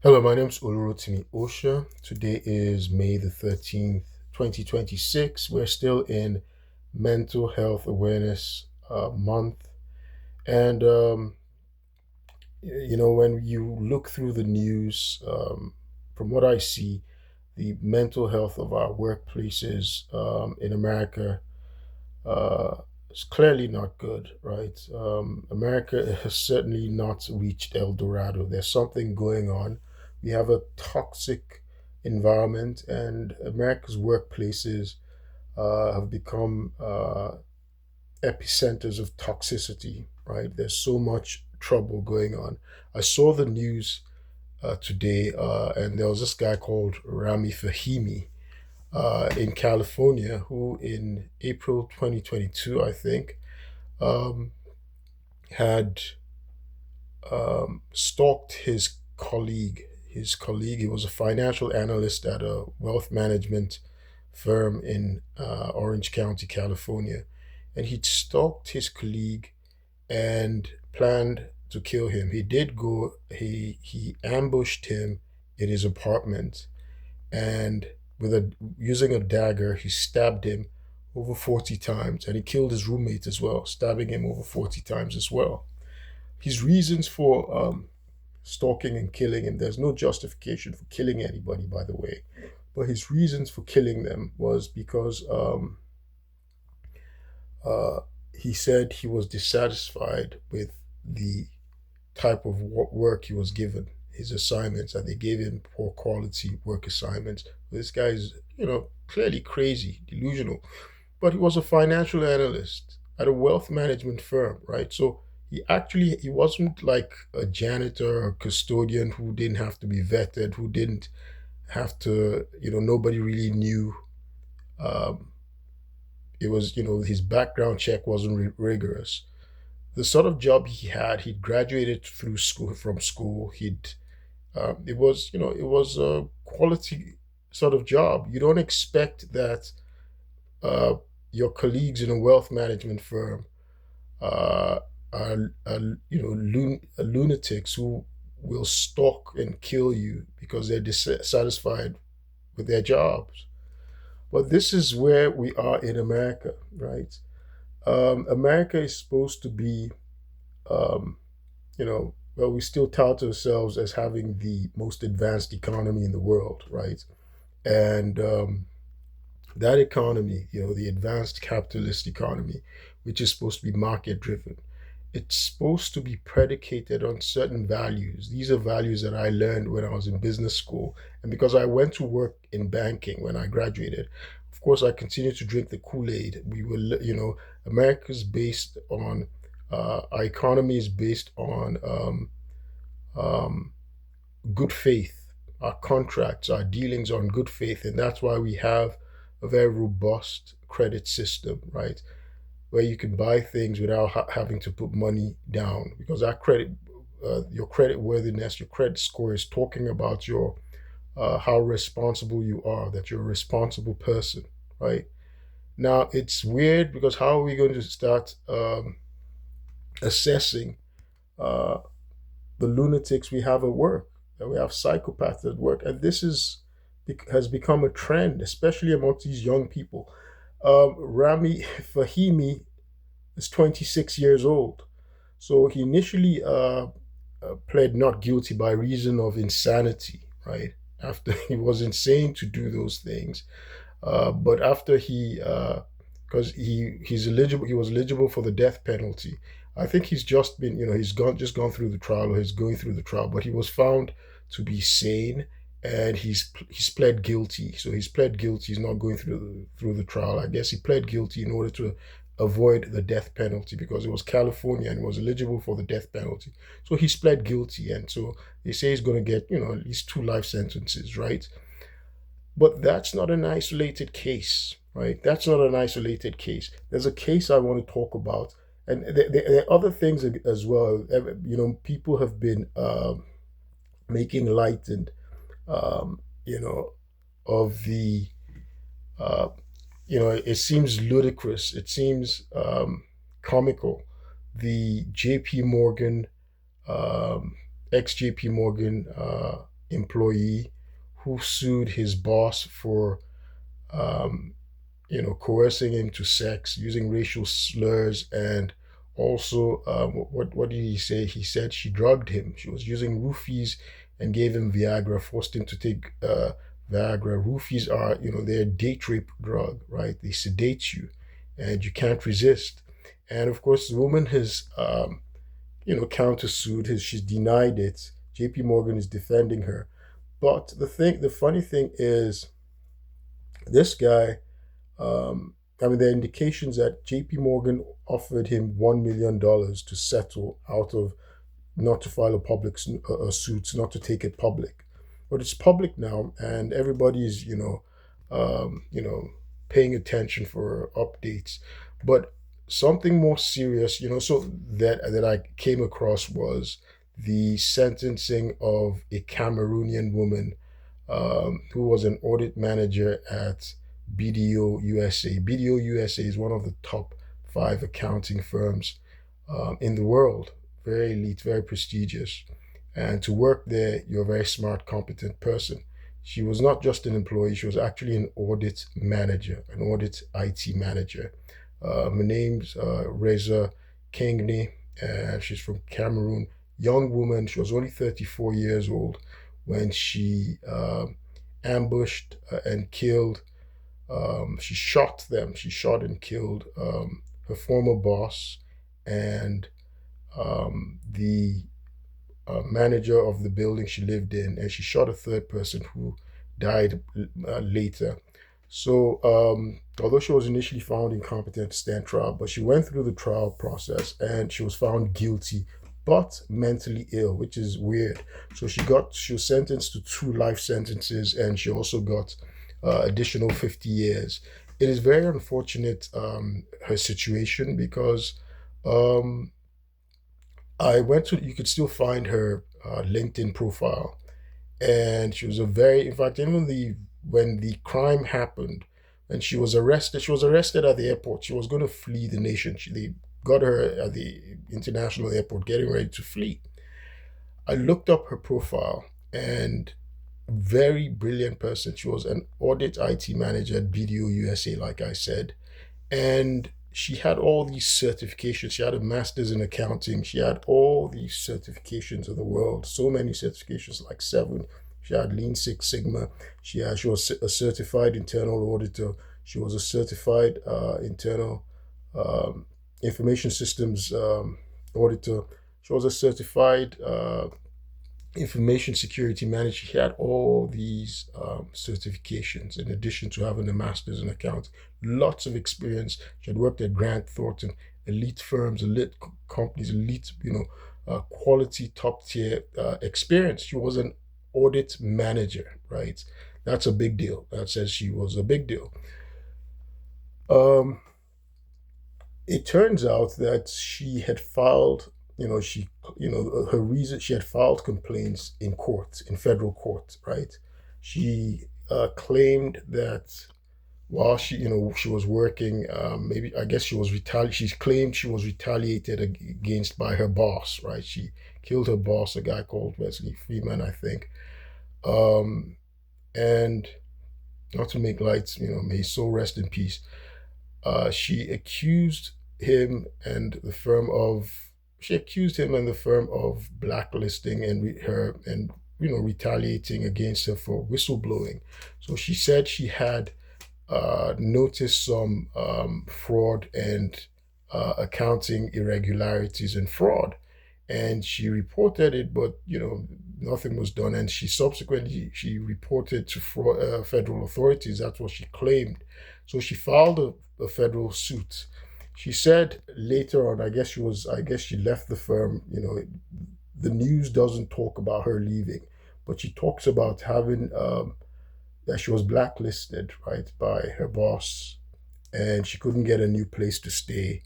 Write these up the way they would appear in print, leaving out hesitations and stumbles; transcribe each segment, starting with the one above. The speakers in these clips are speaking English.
Hello, my name's Olurotimi Osha. Today is May the 13th, 2026. We're still in Mental Health Awareness Month. And, when you look through the news, from what I see, the mental health of our workplaces in America uh, is clearly not good, right? America has certainly not reached El Dorado. There's something going on. We have a toxic environment, and America's workplaces have become epicenters of toxicity, right? There's so much trouble going on. I saw the news today, and there was this guy called Rami Fahimi in California who, in April 2022, I think, um, had stalked his colleague. His colleague, he was a financial analyst at a wealth management firm in Orange County, California. And he'd stalked his colleague and planned to kill him. He did go, he ambushed him in his apartment and with a using a dagger, he stabbed him over 40 times and he killed his roommate as well, stabbing him over 40 times as well. His reasons for stalking and killing him, there's no justification for killing anybody, by the way, but his reasons for killing them was because uh, he said he was dissatisfied with the type of work he was given, his assignments, and they gave him poor quality work assignments. This guy is, clearly crazy, delusional, but he was a financial analyst at a wealth management firm, right? So he wasn't like a janitor or custodian who didn't have to be vetted, who didn't have to, nobody really knew. Um, it was, his background check wasn't rigorous. The sort of job he had, he'd graduated through school from school. It was a quality sort of job. You don't expect that uh, your colleagues in a wealth management firm uh, are lunatics who will stalk and kill you because they're dissatisfied with their jobs. But this is where we are in America, right? America is supposed to be, um, well, we still tout ourselves as having the most advanced economy in the world, right? And that economy, the advanced capitalist economy, which is supposed to be market driven, it's supposed to be predicated on certain values. These are values that I learned when I was in business school. And because I went to work in banking when I graduated, of course, I continued to drink the Kool Aid. America's based on, our economy is based on um, good faith. Our contracts, our dealings are on good faith. And that's why we have a very robust credit system, right? Where you can buy things without having to put money down because your credit worthiness, your credit score is talking about your how responsible you are, that you're a responsible person, right? Now it's weird because how are we going to start assessing uh, the lunatics we have at work? That we have psychopaths at work, and this is has become a trend, especially amongst these young people. Rami Fahimi is 26 years old. So he initially pled not guilty by reason of insanity, right? After he was insane to do those things. But after because he was eligible for the death penalty. I think he's just been, just gone through the trial or he's going through the trial, but he was found to be sane and he's pled guilty. So he's pled guilty. He's not going through the trial. I guess he pled guilty in order to avoid the death penalty because it was California and was eligible for the death penalty. So he's pled guilty, and so they say he's going to get at least two life sentences, right? But that's not an isolated case, right? That's not an isolated case. There's a case I want to talk about, and there are other things as well. People have been making light and um, you know of the uh, it seems ludicrous. It seems comical. The JP Morgan, um, ex JP Morgan employee who sued his boss for um, coercing him to sex, using racial slurs, and also what did he say? He said she drugged him. She was using roofies and gave him Viagra, forced him to take Viagra. Roofies are, they're a date rape drug, right? They sedate you, and you can't resist. And of course, the woman has, countersued. She's denied it. J.P. Morgan is defending her. But the funny thing is, this guy, there are indications that J.P. Morgan offered him $1 million to settle out of not to file a public suit, not to take it public. But it's public now, and everybody's um, you know, paying attention for updates. But something more serious, so that I came across was the sentencing of a Cameroonian woman who was an audit manager at BDO USA. BDO USA is one of the top five accounting firms in the world. Very elite, very prestigious. And to work there, you're a very smart, competent person. She was not just an employee, she was actually an audit manager, an audit IT manager. Her name's Raissa Kengne, and she's from Cameroon. Young woman, she was only 34 years old when she ambushed and killed, she shot them, she shot and killed her former boss and the manager of the building she lived in, and she shot a third person who died later. So, although she was initially found incompetent to stand trial, but she went through the trial process and she was found guilty, but mentally ill, which is weird. So she was sentenced to two life sentences, and she also got additional 50 years. It is very unfortunate, her situation, because um, you could still find her LinkedIn profile, and she was in fact, even when the crime happened, and she was arrested at the airport. She was going to flee the nation. They got her at the international airport, getting ready to flee. I looked up her profile, and very brilliant person. She was an audit IT manager at BDO USA, like I said, and she had all these certifications. She had a master's in accounting. She had all these certifications of the world, so many certifications, like seven. She had Lean Six Sigma. She was a certified internal auditor. She was a certified internal um, information systems auditor. She was a certified information security manager. She had all these certifications in addition to having a master's in accounting. Lots of experience. She had worked at Grant Thornton, elite firms, elite companies, elite, quality, top tier experience. She was an audit manager, right? That's a big deal. That says she was a big deal. Um, it turns out that she had filed, her reason, she had filed complaints in court, in federal court, right? She claimed that while she was working, maybe I guess she claimed she was retaliated against by her boss, right? She killed her boss, a guy called Wesley Freeman, I think. Um, and not to make lights, may his soul rest in peace. She accused him and the firm of she accused him and the firm of blacklisting her and retaliating against her for whistleblowing. So she said she had noticed some fraud and accounting irregularities and fraud, and she reported it, but nothing was done. And she reported to federal authorities. That's what she claimed. So she filed a federal suit. She said later on, I guess she left the firm. The news doesn't talk about her leaving, but she talks about having that she was blacklisted, right, by her boss, and she couldn't get a new place to stay.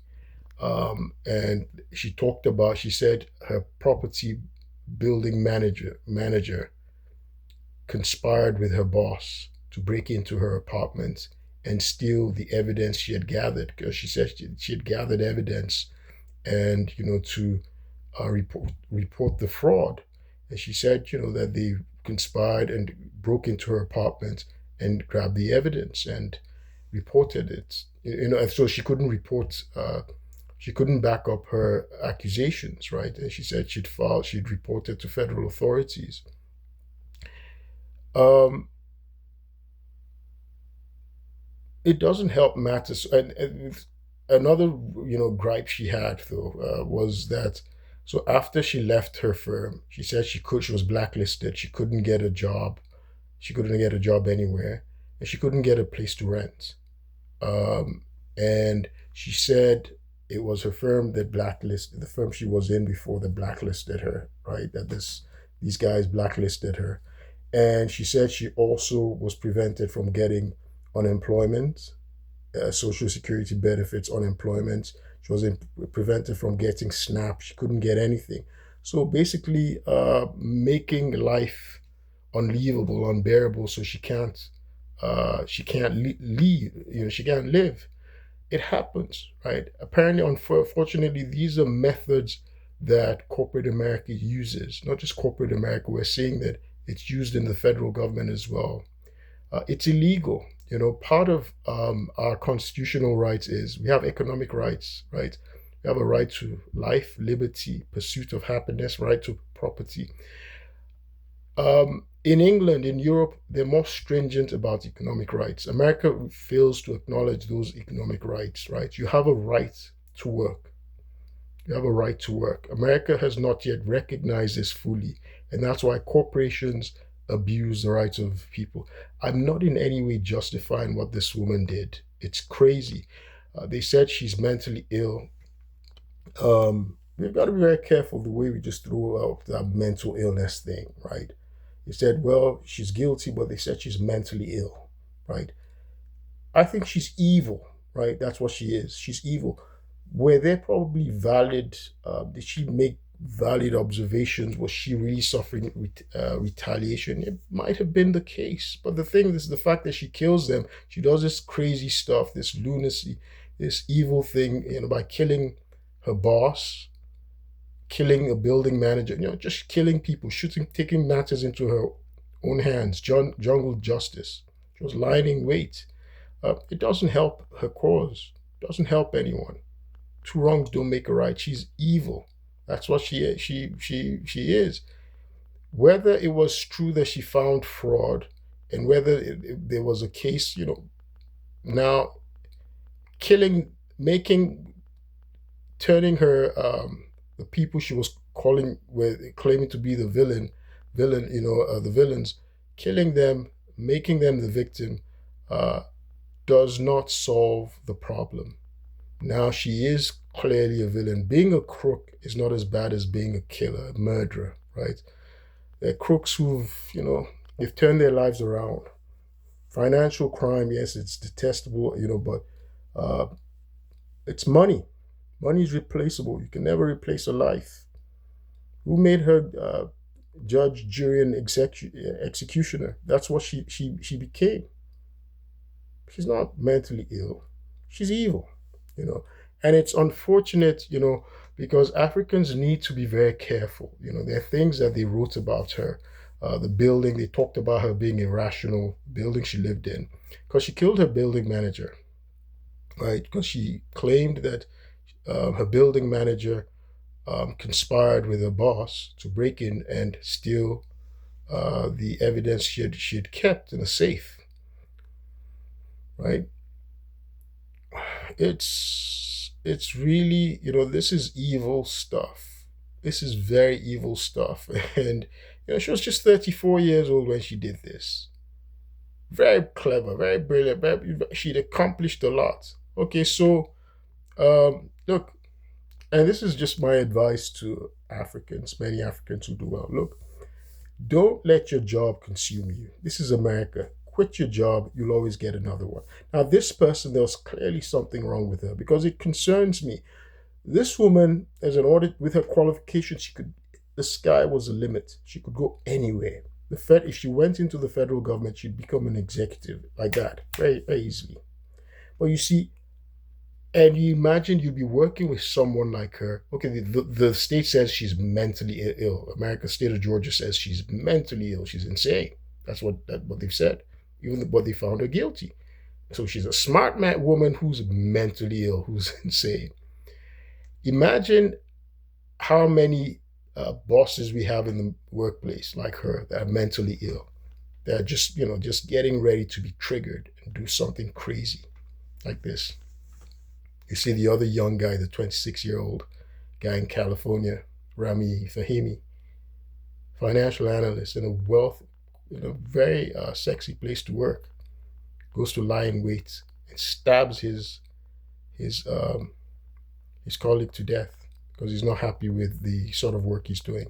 And she said her property building manager conspired with her boss to break into her apartment and steal the evidence she had gathered, because she said she had gathered evidence, and to report the fraud. And she said that they conspired and broke into her apartment and grabbed the evidence and reported it. And so she couldn't report. She couldn't back up her accusations, right? And she said she'd reported to federal authorities. Um, it doesn't help matters. And another, gripe she had though was that so after she left her firm, she said she was blacklisted. She couldn't get a job. She couldn't get a job anywhere, and she couldn't get a place to rent. And she said it was her firm that blacklisted the firm she was in before that blacklisted her, right? That these guys blacklisted her. And she said she also was prevented from getting unemployment, social security benefits, unemployment. She was prevented from getting SNAP. She couldn't get anything. So basically, making life unlivable, unbearable. So she can't leave. She can't live. It happens, right? Apparently, unfortunately, these are methods that corporate America uses. Not just corporate America. We're seeing that it's used in the federal government as well. It's illegal. Part of our constitutional rights is we have economic rights, right? We have a right to life, liberty, pursuit of happiness, right to property. In England, in Europe, they're more stringent about economic rights. America fails to acknowledge those economic rights, right? You have a right to work. You have a right to work. America has not yet recognized this fully, and that's why corporations abuse the rights of people. I'm not in any way justifying what this woman did. It's crazy. They said she's mentally ill. We've got to be very careful the way we just throw out that mental illness thing, right? They said, well, she's guilty, but they said she's mentally ill, right? I think she's evil, right? That's what she is. She's evil. Were there probably valid, did she make valid observations? Was she really suffering retaliation? It might have been the case. But the thing is, the fact that she kills them, she does this crazy stuff, this lunacy, this evil thing, by killing her boss, killing a building manager, just killing people, shooting, taking matters into her own hands, jungle justice. She was lying in wait. It doesn't help her cause. It doesn't help anyone. Two wrongs don't make a right. She's evil. That's what she is. She is. Whether it was true that she found fraud, and whether there was a case, now killing, making, turning her the people she was claiming to be the the villains, killing them, making them the victim, does not solve the problem. Now she is clearly a villain. Being a crook is not as bad as being a killer, a murderer, right? They're crooks they've turned their lives around. Financial crime, yes, it's detestable, but it's money. Money is replaceable. You can never replace a life. Who made her judge, jury, and executioner? That's what she became. She's not mentally ill. She's evil, And it's unfortunate, because Africans need to be very careful. There are things that they wrote about her. The building, they talked about her being irrational, building she lived in, because she killed her building manager, right? Because she claimed that her building manager conspired with her boss to break in and steal the evidence she had kept in a safe, right? It's really, this is evil stuff. This is very evil stuff. And she was just 34 years old when she did this. Very clever, very brilliant. She'd accomplished a lot. Okay, so look, and this is just my advice to Africans, many Africans who do well. Look, don't let your job consume you. This is America. Quit your job, you'll always get another one. Now, this person, there was clearly something wrong with her because it concerns me. This woman, as an audit, with her qualifications, the sky was the limit. She could go anywhere. If she went into the federal government, she'd become an executive like that, very, very easily. But you see, And you imagine you'd be working with someone like her. Okay, the state says she's mentally ill. America, state of Georgia says she's mentally ill. She's insane. What they've said. But they found her guilty. So she's a smart woman who's mentally ill, who's insane. Imagine how many bosses we have in the workplace like her that are mentally ill. They're just getting ready to be triggered and do something crazy like this. You see the other young guy, the 26-year-old guy in California, Rami Fahimi, financial analyst in a very sexy place to work, goes to lie in wait and stabs his his colleague to death because he's not happy with the sort of work he's doing,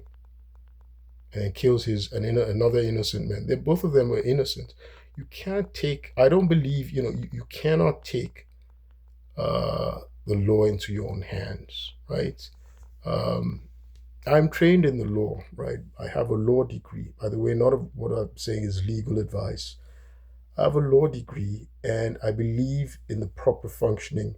and kills another innocent man. Both of them were innocent. You can't take. I don't believe you cannot take the law into your own hands, right? Um, I'm trained in the law, right? I have a law degree. By the way, none of what I'm saying is legal advice. I have a law degree, and I believe in the proper functioning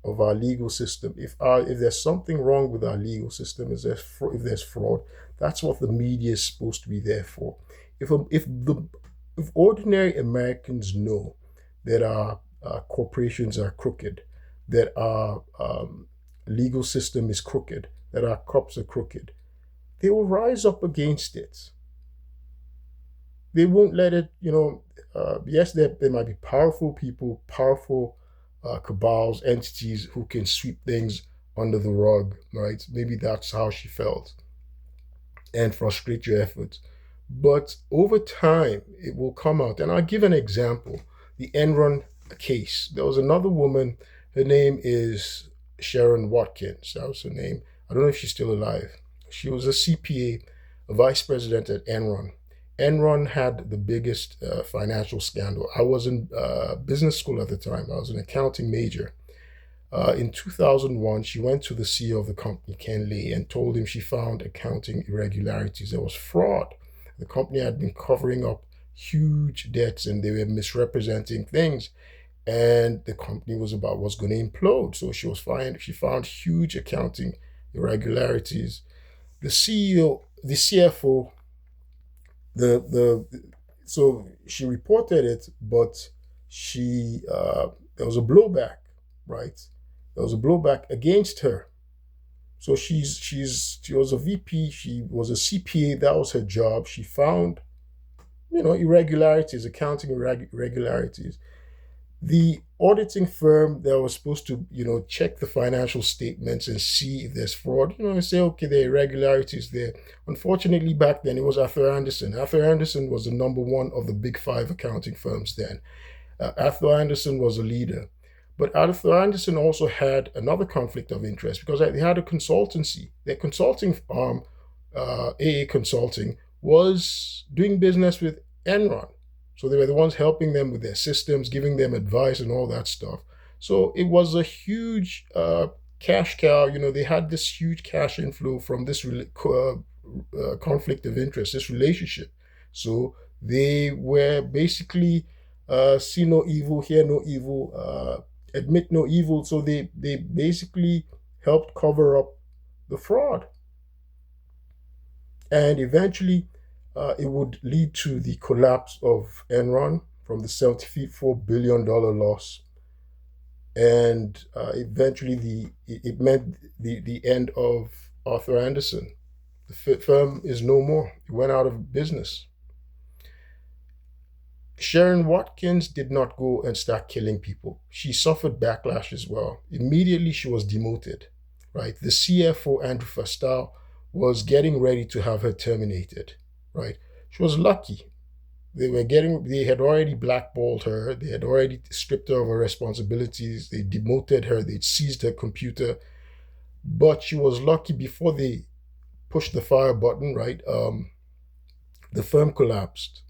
of our legal system. If there's something wrong with our legal system, if there's fraud, that's what the media is supposed to be there for. If ordinary Americans know that our corporations are crooked, that our legal system is crooked, that our cops are crooked, they will rise up against it. They won't let it. Yes, there might be powerful people, powerful cabals, entities who can sweep things under the rug, right? Maybe that's how she felt, and frustrate your efforts. But over time, it will come out. And I'll give an example: the Enron case. There was another woman. Her name is Sharon Watkins. That was her name. I don't know if she's still alive. She was a CPA, a vice president at Enron. Enron had the biggest financial scandal. I was in business school at the time. I was an accounting major. In 2001, she went to the CEO of the company, Ken Lee, and told him she found accounting irregularities. There was fraud. The company had been covering up huge debts and they were misrepresenting things. And the company was going to implode. So she found huge accounting irregularities. The CEO, the CFO, the so she reported it, but she there was a blowback, right? There was a blowback against her. So she was a VP, she was a CPA, that was her job. She found irregularities, accounting irregularities. The auditing firm that was supposed to check the financial statements and see if there's fraud, and say, okay, there are irregularities there. Unfortunately, back then it was Arthur Andersen. Arthur Andersen was the number one of the big five accounting firms then. Arthur Andersen was a leader. But Arthur Andersen also had another conflict of interest because they had a consultancy. Their consulting arm, AA Consulting, was doing business with Enron. So they were the ones helping them with their systems, giving them advice and all that stuff. So it was a huge cash cow. They had this huge cash inflow from this conflict of interest, this relationship. So they were basically see no evil, hear no evil, admit no evil. So they basically helped cover up the fraud. And eventually, it would lead to the collapse of Enron from the $74 billion loss. And eventually, it meant the end of Arthur Andersen. The firm is no more. It went out of business. Sharon Watkins did not go and start killing people. She suffered backlash as well. Immediately, she was demoted, right? The CFO, Andrew Fastal, was getting ready to have her terminated, right? She was lucky. They had already blackballed her. They had already stripped her of her responsibilities. They demoted her. They'd seized her computer. But she was lucky before they pushed the fire button, right? The firm collapsed.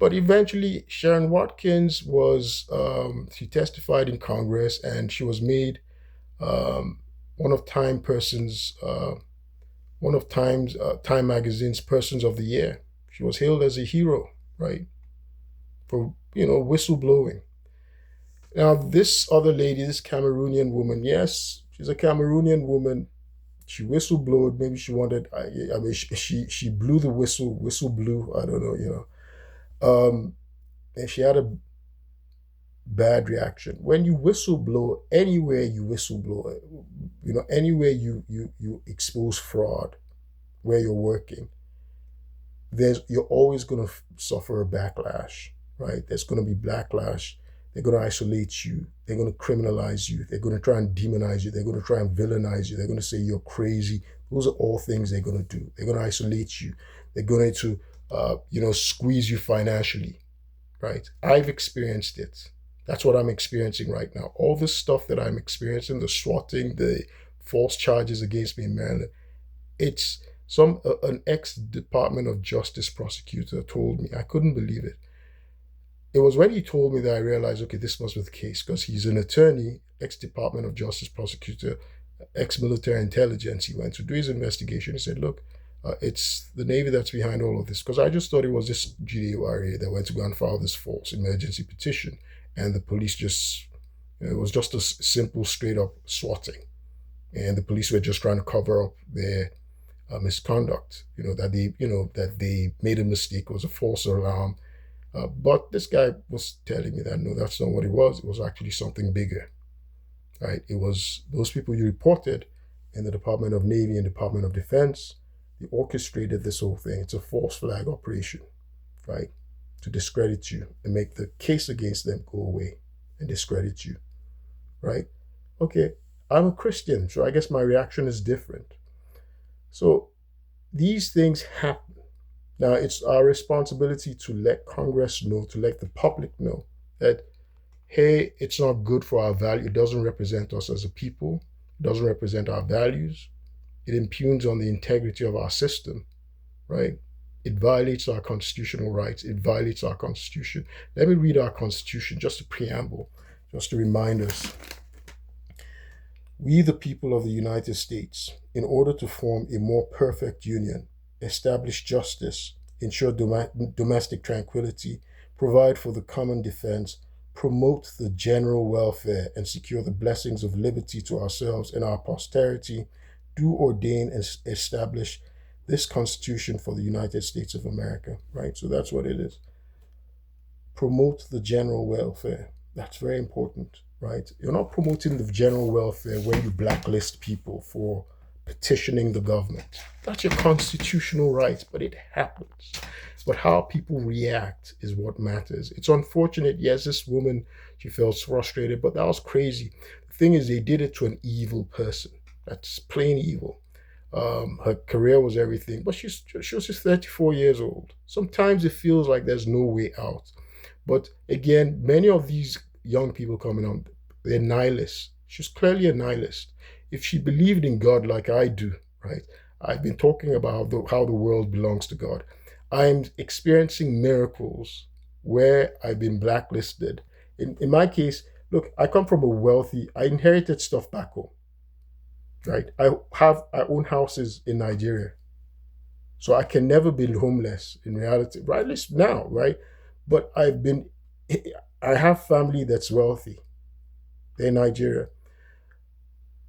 But eventually, Sharon Watkins she testified in Congress and she was made um, one of Time Magazine's Persons of the Year. She was hailed as a hero, right, for whistleblowing. Now, this other lady, this Cameroonian woman, yes, she's a Cameroonian woman. She whistleblowed. Maybe she wanted. I mean, she blew the whistle. Whistle blew. I don't know. And she had a bad reaction. When you whistleblow, anywhere you whistleblow, anywhere you expose fraud where you're working, you're always going to suffer a backlash, right? There's going to be backlash. They're going to isolate you. They're going to criminalize you. They're going to try and demonize you. They're going to try and villainize you. They're going to say you're crazy. Those are all things they're going to do. They're going to isolate you. They're going to, squeeze you financially, right? I've experienced it. That's what I'm experiencing right now. All this stuff that I'm experiencing, the swatting, the false charges against me in Maryland, it's an ex Department of Justice prosecutor told me. I couldn't believe it. It was when he told me that I realized, okay, this must be the case, because he's an attorney, ex Department of Justice prosecutor, ex military intelligence. He went to do his investigation. He said, look, it's the Navy that's behind all of this. Because I just thought it was this GDORA that went to go and file this false emergency petition. And the police it was just a simple, straight up swatting. And the police were just trying to cover up their misconduct, that they made a mistake. It was a false alarm. But this guy was telling me that, no, that's not what it was. It was actually something bigger, right? It was those people you reported in the Department of Navy and Department of Defense. They orchestrated this whole thing. It's a false flag operation, right? To discredit you and make the case against them go away and discredit you, right? Okay, I'm a Christian, so I guess my reaction is different. So these things happen. Now, it's our responsibility to let Congress know, to let the public know that, hey, it's not good for our value. It doesn't represent us as a people. It doesn't represent our values. It impugns on the integrity of our system, right? It violates our constitutional rights. It violates our Constitution. Let me read our Constitution, just a preamble, just to remind us. We, the people of the United States, in order to form a more perfect union, establish justice, ensure domestic tranquility, provide for the common defense, promote the general welfare, and secure the blessings of liberty to ourselves and our posterity, do ordain and establish this Constitution for the United States of America, right? So that's what it is. Promote the general welfare. That's very important, right? You're not promoting the general welfare when you blacklist people for petitioning the government. That's your constitutional right, but it happens. But how people react is what matters. It's unfortunate. Yes, this woman, she felt frustrated, but that was crazy. The thing is, they did it to an evil person. That's plain evil. Her career was everything, but she was just 34 years old. Sometimes it feels like there's no way out. But again, many of these young people coming on, they're nihilists. She's clearly a nihilist. If she believed in God like I do, right? I've been talking about how the world belongs to God. I'm experiencing miracles where I've been blacklisted. In my case, look, I come from I inherited stuff back home, right? I own houses in Nigeria. So I can never be homeless in reality, right? At least now, right? But I have family that's wealthy. They're in Nigeria.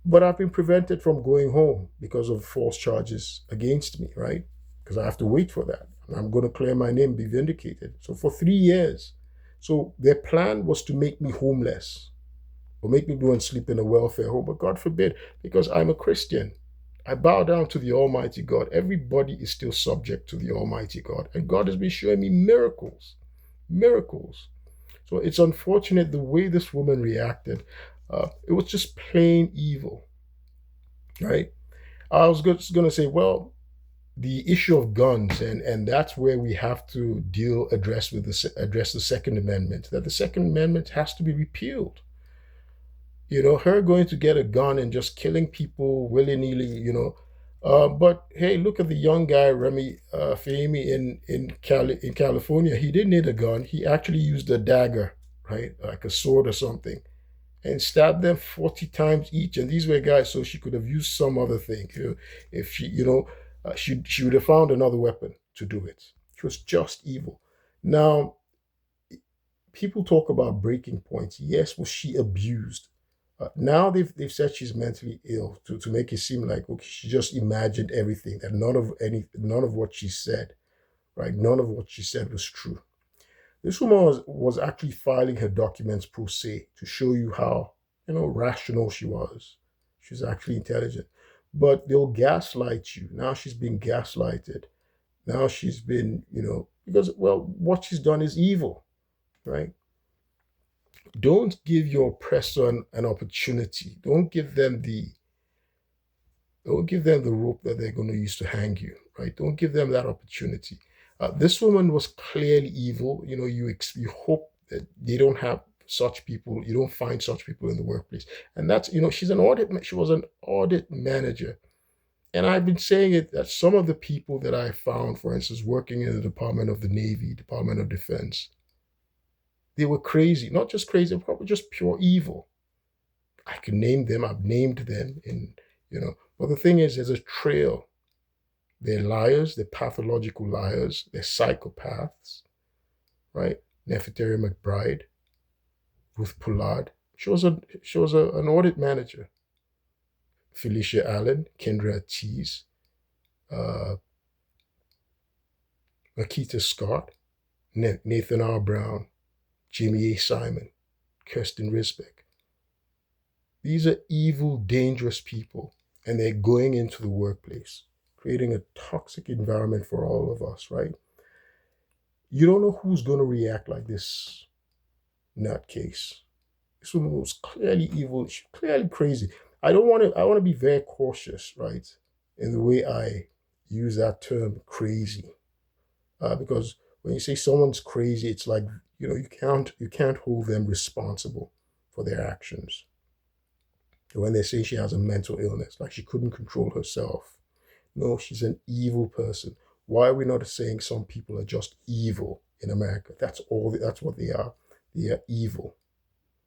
But I've been prevented from going home because of false charges against me, right? Because I have to wait for that. And I'm going to clear my name, be vindicated. So for 3 years. So their plan was to make me homeless or make me go and sleep in a welfare home. But God forbid, because I'm a Christian. I bow down to the Almighty God. Everybody is still subject to the Almighty God. And God has been showing me miracles. Miracles. So it's unfortunate the way this woman reacted. It was just plain evil, right? I was just going to say, well, the issue of guns, and that's where we have to address the Second Amendment, that the Second Amendment has to be repealed. Her going to get a gun and just killing people willy-nilly, but hey, look at the young guy, Remy Fahmy in California. He didn't need a gun. He actually used a dagger, right? Like a sword or something, and stabbed them 40 times each. And these were guys, so she could have used some other thing. If she would have found another weapon to do it. It was just evil. Now, people talk about breaking points. Yes, was she abused? Now they've said she's mentally ill to make it seem like okay, she just imagined everything, that none of what she said, right? None of what she said was true. This woman was actually filing her documents pro se to show you how, rational she was. She's actually intelligent. But they'll gaslight you. Now she's being gaslighted. Now she's been, because, well, what she's done is evil, right? Don't give your oppressor an opportunity. Don't give them the rope that they're going to use to hang you, right? Don't give them that opportunity. This woman was clearly evil. You hope that they don't have such people. You don't find such people in the workplace. And that's, she was an audit manager. And I've been saying it that some of the people that I found, for instance, working in the Department of the Navy, Department of Defense, they were crazy. Not just crazy, probably just pure evil. I can name them. I've named them but the thing is, there's a trail. They're liars, they're pathological liars, they're psychopaths, right? Nefertari McBride, Ruth Pollard. An audit manager. Felicia Allen, Kendra Ortiz, uh, Makita Scott, Nathan R. Brown, Jamie A. Simon, Kirsten Risbeck. These are evil, dangerous people, and they're going into the workplace, creating a toxic environment for all of us, right? You don't know who's going to react like this nutcase. This woman was clearly evil. She's clearly crazy. I want to be very cautious, right, in the way I use that term crazy. Because when you say someone's crazy, it's like, you can't hold them responsible for their actions. When they say she has a mental illness, like she couldn't control herself. No, she's an evil person. Why are we not saying some people are just evil in America? That's what they are. They are evil.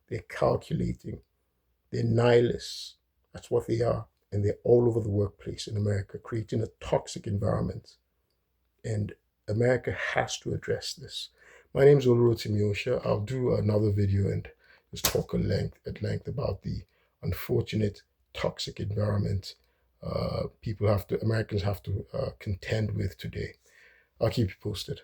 They're calculating. They're nihilists. That's what they are. And they're all over the workplace in America, creating a toxic environment. And America has to address this. My name is Olurotimiosha. I'll do another video and just talk at length about the unfortunate toxic environment Americans have to contend with today. I'll keep you posted.